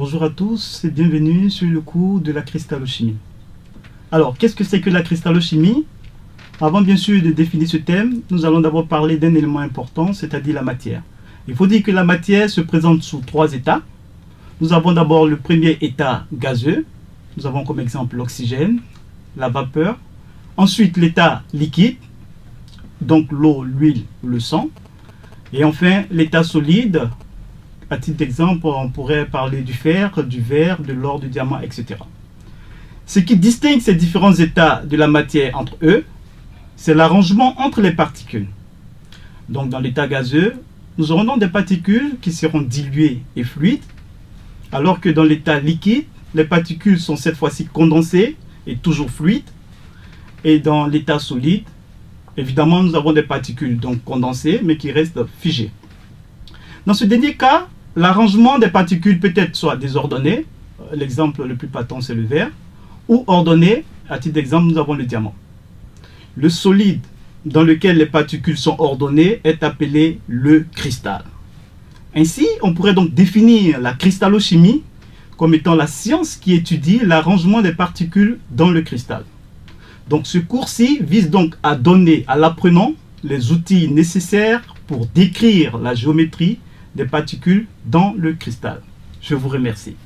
Bonjour à tous et bienvenue sur le cours de la cristallochimie. Alors, qu'est-ce que c'est que la cristallochimie? Avant bien sûr de définir ce thème, nous allons d'abord parler d'un élément important, c'est-à-dire la matière. Il faut dire que la matière se présente sous trois états. Nous avons d'abord le premier état gazeux. Nous avons comme exemple l'oxygène, la vapeur. Ensuite, l'état liquide, donc l'eau, l'huile, le sang. Et enfin, l'état solide. À titre d'exemple, on pourrait parler du fer, du verre, de l'or, du diamant, etc. Ce qui distingue ces différents états de la matière entre eux, c'est l'arrangement entre les particules. Donc dans l'état gazeux, nous aurons donc des particules qui seront diluées et fluides, alors que dans l'état liquide, les particules sont cette fois-ci condensées et toujours fluides. Et dans l'état solide, évidemment, nous avons des particules donc condensées, mais qui restent figées. Dans ce dernier cas, l'arrangement des particules peut être soit désordonné, l'exemple le plus patent c'est le verre, ou ordonné, à titre d'exemple nous avons le diamant. Le solide dans lequel les particules sont ordonnées est appelé le cristal. Ainsi, on pourrait donc définir la cristallochimie comme étant la science qui étudie l'arrangement des particules dans le cristal. Donc ce cours-ci vise donc à donner à l'apprenant les outils nécessaires pour décrire la géométrie des particules dans le cristal. Je vous remercie.